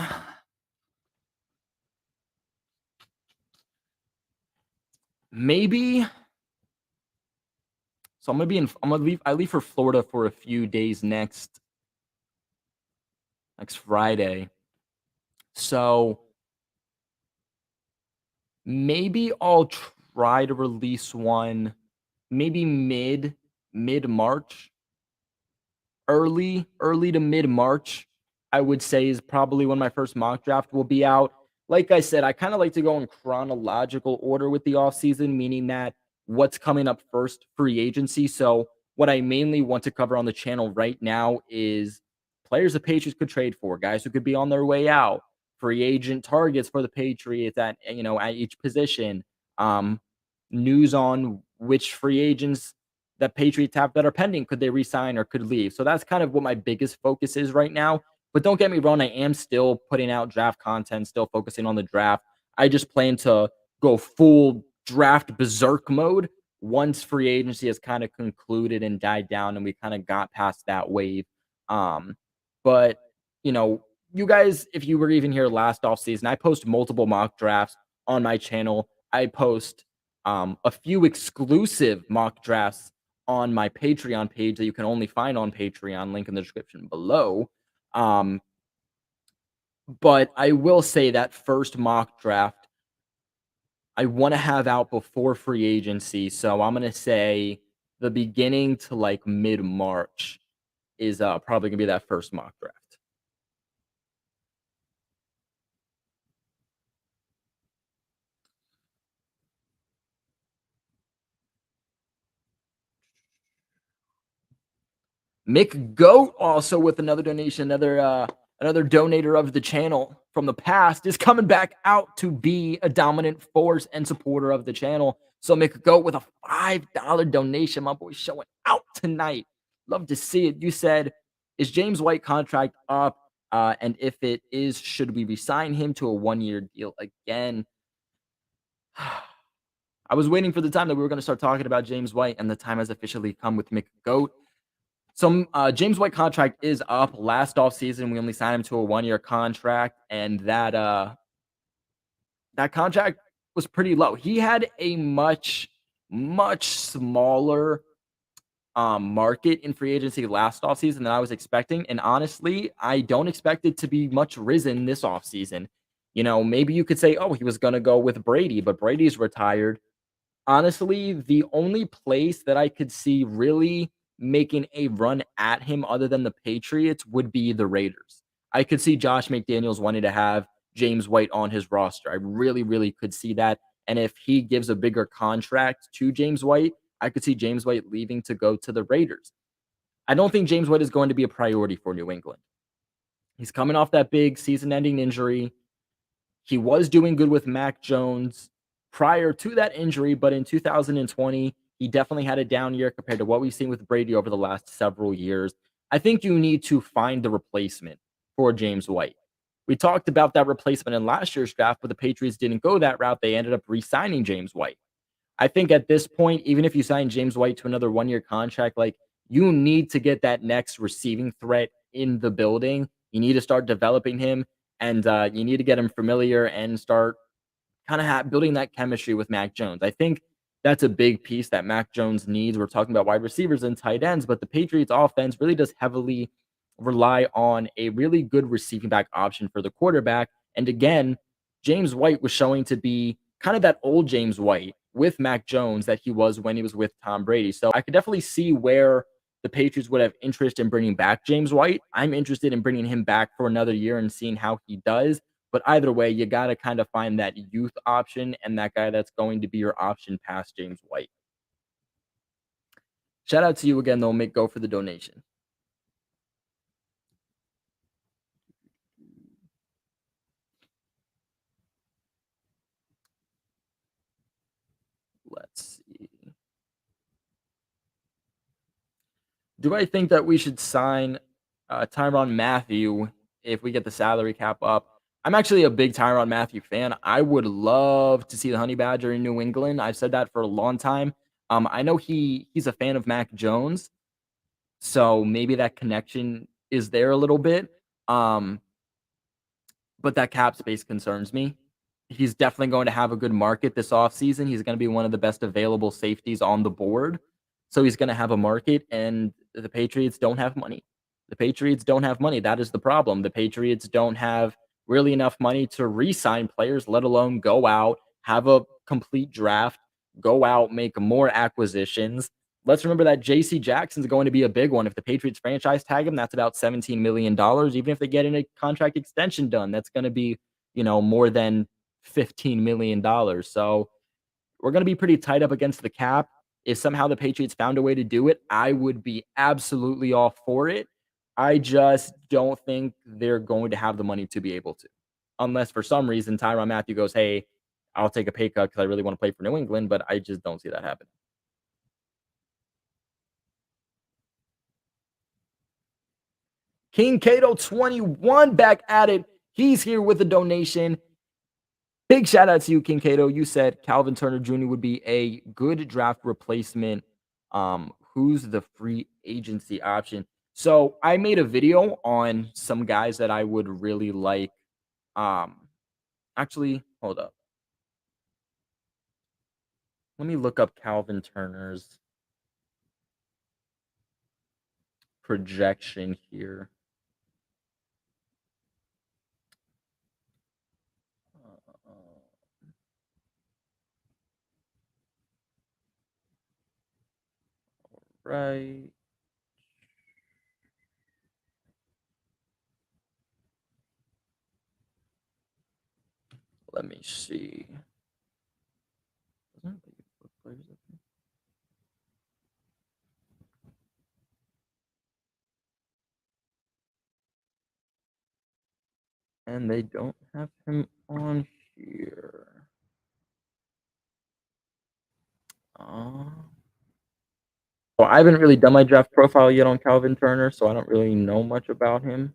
S1: maybe. So I'm gonna leave. I leave for Florida for a few days next Friday. So maybe I'll try to release one maybe mid March, early to mid March. I would say is probably when my first mock draft will be out. Like I said, I kind of like to go in chronological order with the offseason, meaning that what's coming up first, free agency. So what I mainly want to cover on the channel right now is players the Patriots could trade for, guys who could be on their way out, free agent targets for the Patriots at each position. Um, News on which free agents that Patriots have that are pending. Could they resign or could leave? So that's kind of what my biggest focus is right now. But don't get me wrong, I am still putting out draft content, still focusing on the draft. I just plan to go full draft berserk mode once free agency has kind of concluded and died down and we kind of got past that wave. But you know, you guys, if you were even here last offseason, I post multiple mock drafts on my channel. I post a few exclusive mock drafts on my Patreon page that you can only find on Patreon, link in the description below. Um, but I will say that first mock draft I want to have out before free agency. So I'm going to say the beginning to like mid March is probably going to be that first mock draft. Mick Goat also with another donation, another donator of the channel from the past is coming back out to be a dominant force and supporter of the channel. So Mick Goat with a $5 donation. My boy showing out tonight. Love to see it. You said, is James White contract up? And if it is, should we resign him to a 1-year deal again? I was waiting for the time that we were going to start talking about James White, and the time has officially come with Mick Goat. So, James White contract is up. Last offseason, we only signed him to a 1-year contract, and that contract was pretty low. He had a much smaller, market in free agency last offseason than I was expecting, and honestly, I don't expect it to be much risen this offseason. You know, maybe you could say, "Oh, he was gonna go with Brady," but Brady's retired. Honestly, the only place that I could see really making a run at him other than the Patriots would be the Raiders. I could see Josh McDaniels wanting to have James White on his roster. I really could see that. And if he gives a bigger contract to James White, I could see James White leaving to go to the Raiders. I don't think James White is going to be a priority for New England. He's coming off that big season ending injury. He was doing good with Mac Jones prior to that injury, but in 2020, he definitely had a down year compared to what we've seen with Brady over the last several years. I think you need to find the replacement for James White. We talked about that replacement in last year's draft, but the Patriots didn't go that route. They ended up re signing James White. I think at this point, even if you sign James White to another 1-year contract, like you need to get that next receiving threat in the building. You need to start developing him, and you need to get him familiar and start kind of building that chemistry with Mac Jones. I think that's a big piece that Mac Jones needs. We're talking about wide receivers and tight ends, but the Patriots offense really does heavily rely on a really good receiving back option for the quarterback. And again, James White was showing to be kind of that old James White with Mac Jones that he was when he was with Tom Brady. So I could definitely see where the Patriots would have interest in bringing back James White. I'm interested in bringing him back for another year and seeing how he does. But either way, you got to kind of find that youth option and that guy that's going to be your option past James White. Shout out to you again, though. Make go for the donation. Let's see. Do I think that we should sign Tyrann Mathieu if we get the salary cap up? I'm actually a big Tyrann Mathieu fan. I would love to see the Honey Badger in New England. I've said that for a long time. I know he's a fan of Mac Jones, so maybe that connection is there a little bit. Um, but that cap space concerns me. He's definitely going to have a good market this offseason. He's going to be one of the best available safeties on the board. So he's going to have a market, and the Patriots don't have money. The Patriots don't have money. That is the problem. The Patriots don't have really enough money to re sign players, let alone go out, have a complete draft, go out, make more acquisitions. Let's remember that JC Jackson's going to be a big one. If the Patriots franchise tag him, that's about $17 million. Even if they get in a contract extension done, that's going to be, more than $15 million. So we're going to be pretty tight up against the cap. If somehow the Patriots found a way to do it, I would be absolutely all for it. I just don't think they're going to have the money to be able to. Unless for some reason Tyrann Mathieu goes, hey, I'll take a pay cut because I really want to play for New England, but I just don't see that happening. King Cato 21 back at it. He's here with a donation. Big shout out to you, King Cato. You said Calvin Turner Jr. would be a good draft replacement. Who's the free agency option? So I made a video on some guys that I would really like. Um, Actually, hold up. Let me look up Calvin Turner's projection here. Right. Let me see. And they don't have him on here. Well, I haven't really done my draft profile yet on Calvin Turner, so I don't really know much about him.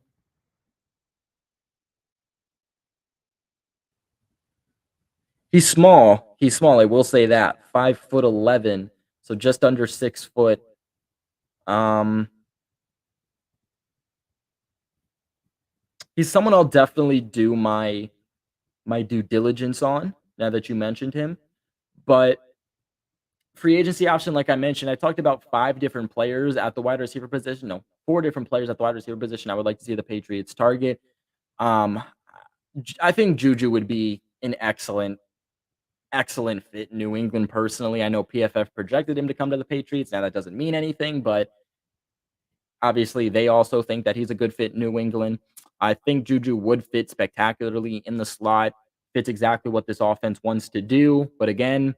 S1: He's small. He's small. I will say that. 5'11", so just under 6 foot. He's someone I'll definitely do my due diligence on now that you mentioned him. But free agency option, like I mentioned, I talked about 5 different players at the wide receiver position. No, 4 different players at the wide receiver position I would like to see the Patriots target. Um, I think Juju would be an excellent fit in New England personally. I know PFF projected him to come to the Patriots. Now that doesn't mean anything, but obviously they also think that he's a good fit in New England. I think Juju would fit spectacularly in the slot, fits exactly what this offense wants to do. But again,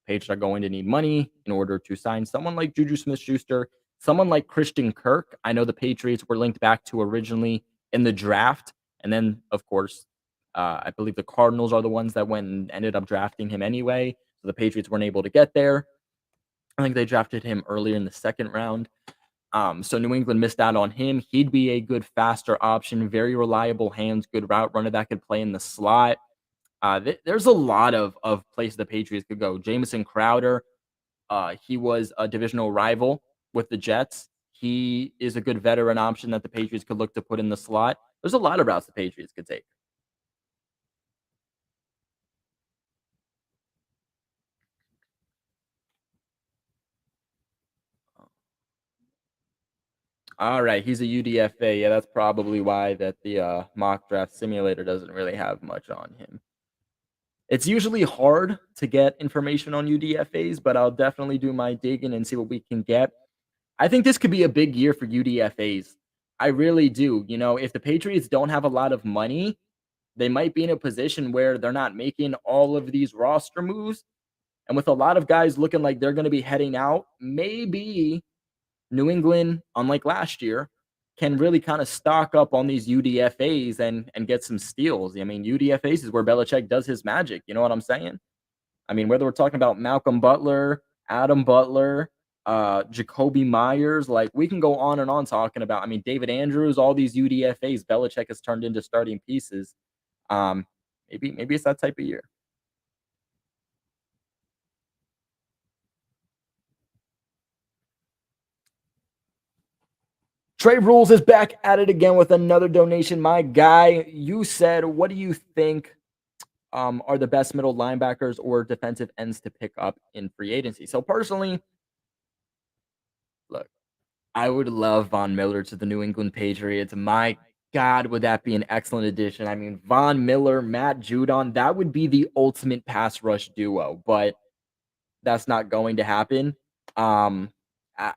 S1: Patriots are going to need money in order to sign someone like Juju Smith-Schuster, someone like Christian Kirk. I know the Patriots were linked back to originally in the draft. And then, of course, I believe the Cardinals are the ones that went and ended up drafting him anyway. So the Patriots weren't able to get there. I think they drafted him earlier in the second round. So New England missed out on him. He'd be a good, faster option, very reliable hands, good route runner that could play in the slot. There's a lot of places the Patriots could go. Jamison Crowder, he was a divisional rival with the Jets. He is a good veteran option that the Patriots could look to put in the slot. There's a lot of routes the Patriots could take. All right, he's a UDFA. Yeah, that's probably why that the mock draft simulator doesn't really have much on him. It's usually hard to get information on UDFAs, but I'll definitely do my digging and see what we can get. I think this could be a big year for UDFAs. I really do. You know, if the Patriots don't have a lot of money, they might be in a position where they're not making all of these roster moves. And with a lot of guys looking like they're going to be heading out, maybe New England, unlike last year, can really kind of stock up on these UDFAs and get some steals. I mean, UDFAs is where Belichick does his magic. You know what I'm saying? I mean, whether we're talking about Malcolm Butler, Adam Butler, Jacoby Myers, like we can go on and on talking about. I mean, David Andrews, all these UDFAs, Belichick has turned into starting pieces. Um, maybe it's that type of year. Trey Rules is back at it again with another donation. My guy, you said, what do you think are the best middle linebackers or defensive ends to pick up in free agency? So personally, look, I would love Von Miller to the New England Patriots. My God, would that be an excellent addition? I mean, Von Miller, Matt Judon, that would be the ultimate pass rush duo, but that's not going to happen. Um,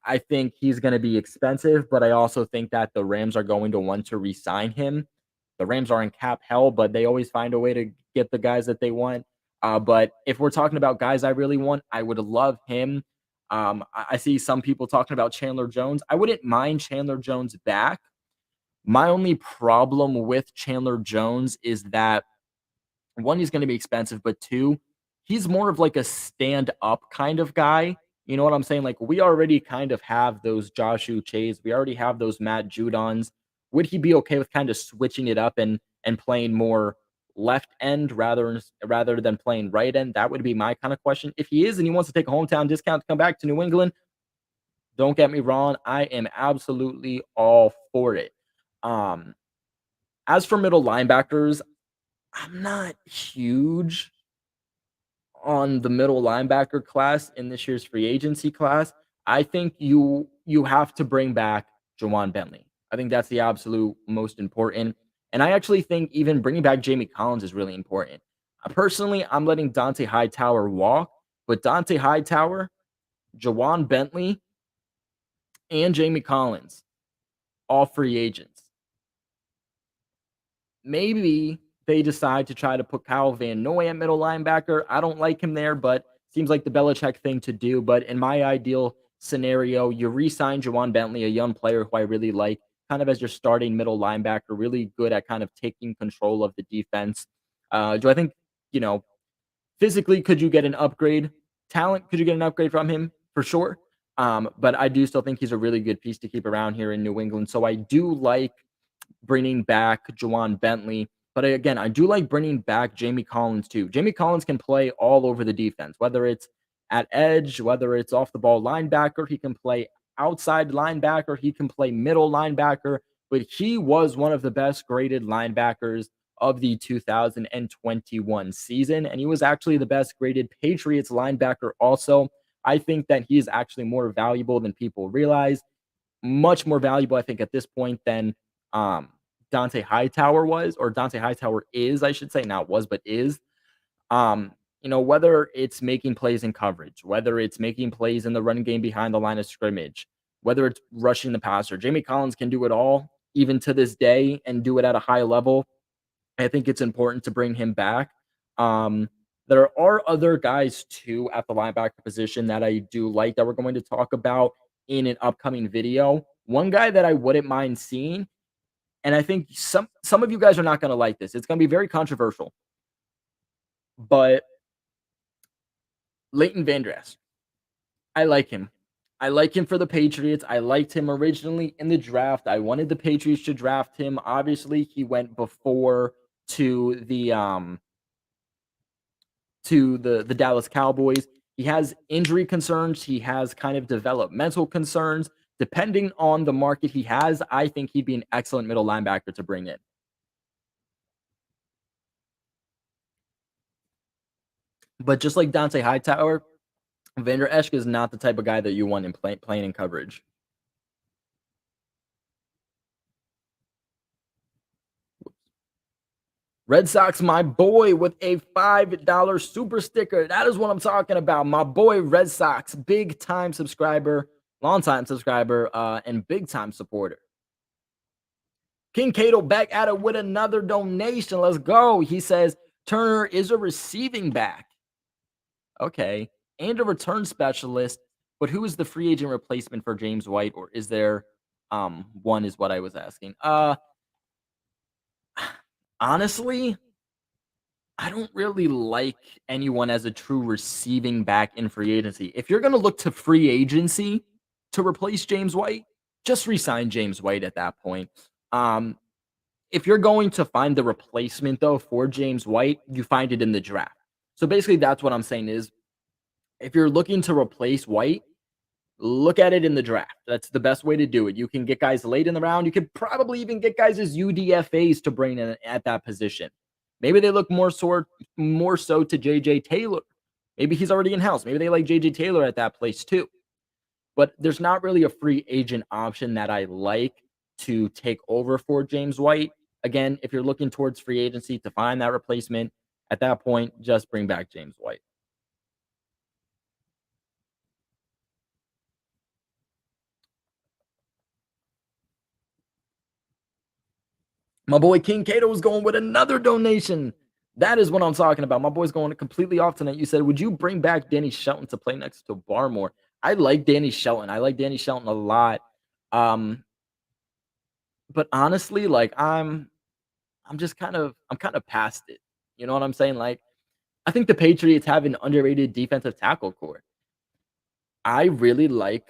S1: I think he's going to be expensive, but I also think that the Rams are going to want to re-sign him. The Rams are in cap hell, but they always find a way to get the guys that they want. But if we're talking about guys I really want, I would love him. I see some people talking about Chandler Jones. I wouldn't mind Chandler Jones back. My only problem with Chandler Jones is that one, he's going to be expensive, but two, he's more of like a stand up kind of guy. You know what I'm saying? Like we already kind of have those Joshua Chase. We already have those Matt Judons. Would he be okay with kind of switching it up and playing more left end rather than playing right end? That would be my kind of question. If he is and he wants to take a hometown discount to come back to New England, don't get me wrong, I am absolutely all for it. Um, as for middle linebackers, I'm not huge on the middle linebacker class in this year's free agency class. I think you have to bring back Jawan Bentley. I think that's the absolute most important. And I actually think even bringing back Jamie Collins is really important. Personally, I'm letting Dante Hightower walk, but Dante Hightower, Jawan Bentley, and Jamie Collins, all free agents. Maybe they decide to try to put Kyle Van Noy at middle linebacker. I don't like him there, but seems like the Belichick thing to do. But in my ideal scenario, you re-sign Jawan Bentley, a young player who I really like, kind of as your starting middle linebacker, really good at kind of taking control of the defense. Do I think, you know, physically, could you get an upgrade? Talent, could you get an upgrade from him? For sure. But I do still think he's a really good piece to keep around here in New England. So I do like bringing back Juwan Bentley. But again, I do like bringing back Jamie Collins too. Jamie Collins can play all over the defense, whether it's at edge, whether it's off the ball linebacker. He can play outside linebacker. He can play middle linebacker. But he was one of the best graded linebackers of the 2021 season. And he was actually the best graded Patriots linebacker also. I think that he is actually more valuable than people realize, much more valuable, I think, at this point than um, Dante Hightower was, or Dante Hightower is, I should say, not was, but is. Whether it's making plays in coverage, whether it's making plays in the running game behind the line of scrimmage, whether it's rushing the passer, Jamie Collins can do it all, even to this day, and do it at a high level. I think it's important to bring him back. Um, there are other guys too at the linebacker position that I do like that we're going to talk about in an upcoming video. One guy that I wouldn't mind seeing, and I think some of you guys are not going to like this. It's going to be very controversial, but Leighton Van Der Esch, I like him. I like him for the Patriots. I liked him originally in the draft. I wanted the Patriots to draft him. Obviously, he went before to the Dallas Cowboys. He has injury concerns. He has kind of developmental concerns. Depending on the market he has, I think he'd be an excellent middle linebacker to bring in. But just like Dante Hightower, Vander Esch is not the type of guy that you want in playing in coverage. Red Sox, my boy, with a $5 super sticker. That is what I'm talking about. My boy, Red Sox, big time subscriber, long time subscriber, and big time supporter. King Cato back at it with another donation. Let's go. He says Turner is a receiving back. Okay. And a return specialist. But who is the free agent replacement for James White? Or is there one is what I was asking. Honestly, I don't really like anyone as a true receiving back in free agency. If you're gonna look to free agency to replace James White, just resign James White at that point. Um, if you're going to find the replacement though for James White, you find it in the draft. So basically, that's what I'm saying is if you're looking to replace White, look at it in the draft. That's the best way to do it. You can get guys late in the round. You could probably even get guys as UDFAs to bring in at that position. Maybe they look more so to JJ Taylor. Maybe he's already in house. Maybe they like JJ Taylor at that place too. But there's not really a free agent option that I like to take over for James White. Again, if you're looking towards free agency to find that replacement, at that point, just bring back James White. My boy King Cato is going with another donation. That is what I'm talking about. My boy's going completely off tonight. You said, would you bring back Danny Shelton to play next to Barmore? I like Danny Shelton. I like Danny Shelton a lot. Um, but honestly, like I'm kind of past it. You know what I'm saying? Like I think the Patriots have an underrated defensive tackle core. I really like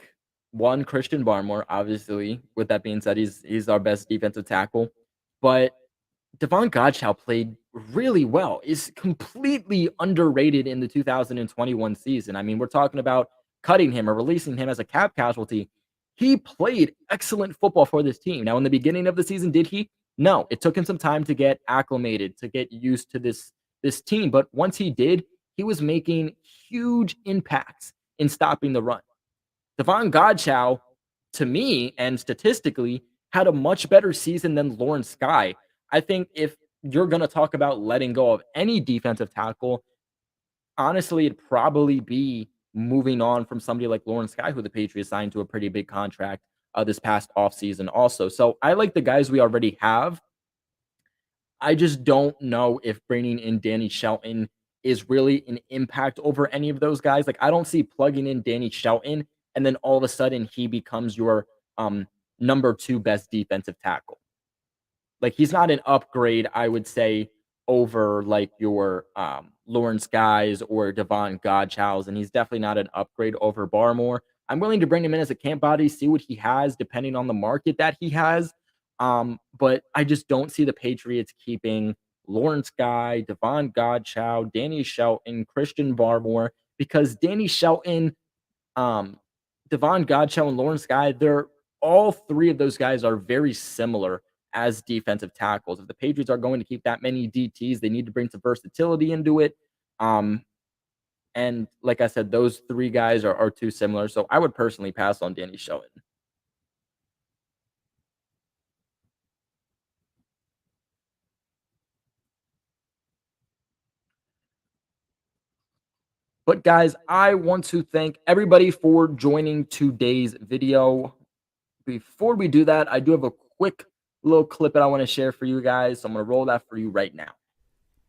S1: one Christian Barmore, obviously. With that being said, he's our best defensive tackle. But Devon Godchaux played really well. Is completely underrated in the 2021 season. I mean, we're talking about cutting him or releasing him as a cap casualty. He played excellent football for this team. Now, in the beginning of the season, did he? No. It took him some time to get acclimated, to get used to this team. But once he did, he was making huge impacts in stopping the run. Devon Godchaux, to me and statistically, had a much better season than Lawrence Sky. I think if you're going to talk about letting go of any defensive tackle, honestly, it'd probably be moving on from somebody like Lawrence Sky, who the Patriots signed to a pretty big contract this past offseason also. So I like the guys we already have. I just don't know if bringing in Danny Shelton is really an impact over any of those guys. Like, I don't see plugging in Danny Shelton and then all of a sudden he becomes your number 2 best defensive tackle. Like, he's not an upgrade, I would say, over like your Lawrence Guys or Devon Godchaux, and he's definitely not an upgrade over Barmore. I'm willing to bring him in as a camp body, see what he has, depending on the market that he has. But I just don't see the Patriots keeping Lawrence Guy, Devon Godchaux, Danny Shelton, Christian Barmore, because Danny Shelton, um, Devon Godchaux, and Lawrence Guy, they're all three of those guys are very similar as defensive tackles. If the Patriots are going to keep that many DTs, they need to bring some versatility into it. Um, and like I said, those three guys are too similar. So I would personally pass on Danny Shelton. But guys, I want to thank everybody for joining today's video. Before we do that, I do have a quick little clip that I want to share for you guys. So I'm going to roll that for you right now.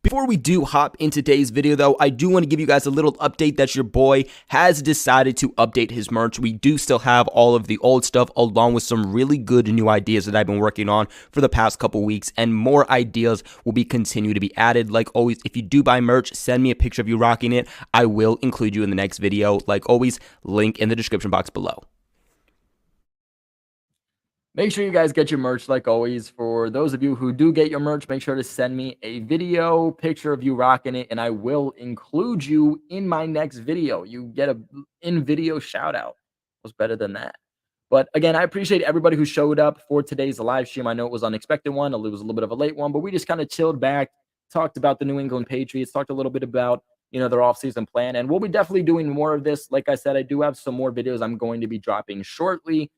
S2: Before we do hop in today's video though, I do want to give you guys a little update that your boy has decided to update his merch. We do still have all of the old stuff along with some really good new ideas that I've been working on for the past couple weeks, and more ideas will be continue to be added. Like always, if you do buy merch, send me a picture of you rocking it. I will include you in the next video. Like always, link in the description box below.
S1: Make sure you guys get your merch like always. For those of you who do get your merch, make sure to send me a video picture of you rocking it, and I will include you in my next video. You get a in-video shout out. What's better than that? But again, I appreciate everybody who showed up for today's live stream. I know it was an unexpected one. It was a little bit of a late one, but we just kind of chilled back, talked about the New England Patriots, talked a little bit about, their offseason plan, and we'll be definitely doing more of this. Like I said, I do have some more videos I'm going to be dropping shortly.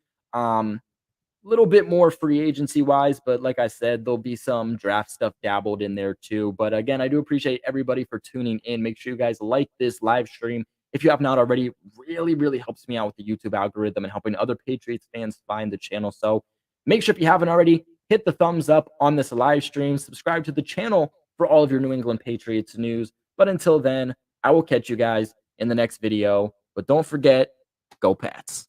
S1: Little bit more free agency wise, but like I said, there'll be some draft stuff dabbled in there too. But again, I do appreciate everybody for tuning in. Make sure you guys like this live stream if you have not already. Really helps me out with the YouTube algorithm and helping other Patriots fans find the channel. So make sure if you haven't already, hit the thumbs up on this live stream, subscribe to the channel for all of your New England Patriots news. But until then, I will catch you guys in the next video. But don't forget, go Pats.